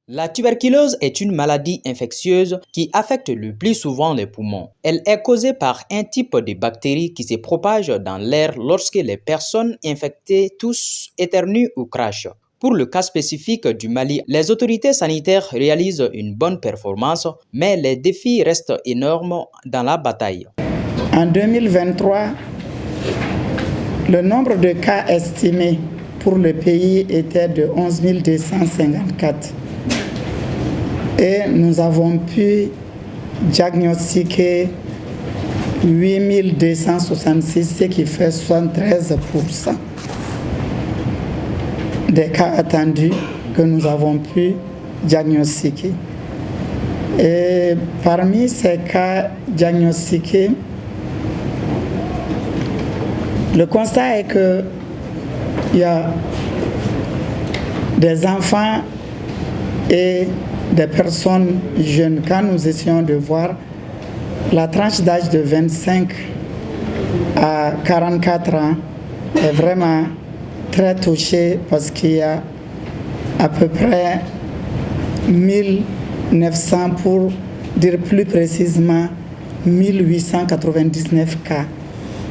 La tuberculose est une maladie infectieuse qui affecte le plus souvent les poumons. Elle est causée par un type de bactérie qui se propage dans l'air lorsque les personnes infectées toussent, éternuent ou crachent. Pour le cas spécifique du Mali, les autorités sanitaires réalisent une bonne performance, mais les défis restent énormes dans la bataille. En 2023, le nombre de cas estimés pour le pays était de 11 254. Et nous avons pu diagnostiquer 8 266, ce qui fait 73% des cas attendus que nous avons pu diagnostiquer. Et parmi ces cas diagnostiqués, le constat est qu'il y a des enfants et des personnes jeunes. Quand nous essayons de voir la tranche d'âge de 25 à 44 ans est vraiment très touchée parce qu'il y a à peu près 1900, pour dire plus précisément 1899 cas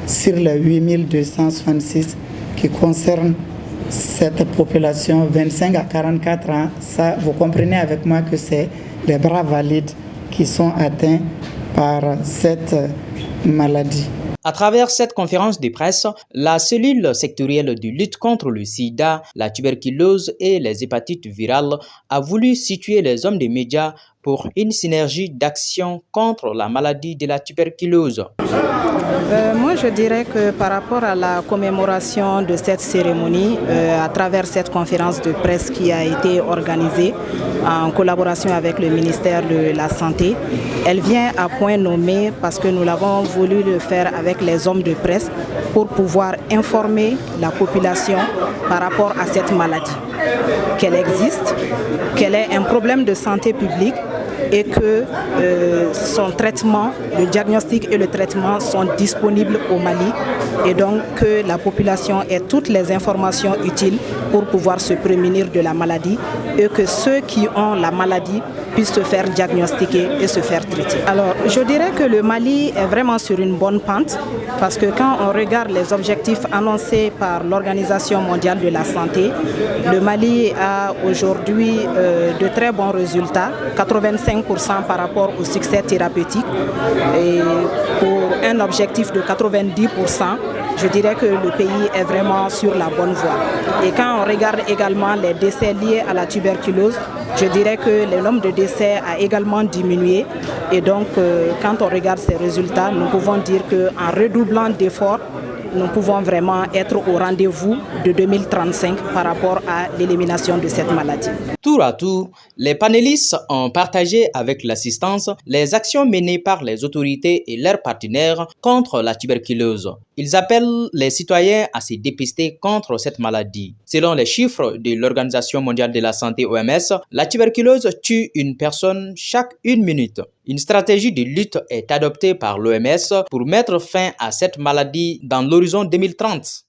sur les 8266 qui concernent cette population 25 à 44 ans. Ça, vous comprenez avec moi que c'est les bras valides qui sont atteints par cette maladie. À travers cette conférence de presse, la cellule sectorielle de lutte contre le sida, la tuberculose et les hépatites virales a voulu situer les hommes des médias pour une synergie d'action contre la maladie de la tuberculose. Moi, je dirais que par rapport à la commémoration de cette cérémonie, à travers cette conférence de presse qui a été organisée en collaboration avec le ministère de la Santé, elle vient à point nommé parce que nous l'avons voulu le faire avec les hommes de presse pour pouvoir informer la population par rapport à cette maladie, qu'elle existe, qu'elle est un problème de santé publique et que son traitement, le diagnostic et le traitement sont disponibles au Mali et donc que la population ait toutes les informations utiles pour pouvoir se prémunir de la maladie et que ceux qui ont la maladie puissent se faire diagnostiquer et se faire traiter. Alors, je dirais que le Mali est vraiment sur une bonne pente parce que quand on regarde les objectifs annoncés par l'Organisation mondiale de la santé, le Mali a aujourd'hui de très bons résultats, 85% par rapport au succès thérapeutique et pour un objectif de 90%, je dirais que le pays est vraiment sur la bonne voie. Et quand on regarde également les décès liés à la tuberculose, je dirais que le nombre de décès a également diminué. Et donc, quand on regarde ces résultats, nous pouvons dire qu'en redoublant d'efforts, nous pouvons vraiment être au rendez-vous de 2035 par rapport à l'élimination de cette maladie. Tour à tour, les panélistes ont partagé avec l'assistance les actions menées par les autorités et leurs partenaires contre la tuberculose. Ils appellent les citoyens à se dépister contre cette maladie. Selon les chiffres de l'Organisation mondiale de la santé OMS, la tuberculose tue une personne chaque 1 minute. Une stratégie de lutte est adoptée par l'OMS pour mettre fin à cette maladie dans l'horizon 2030.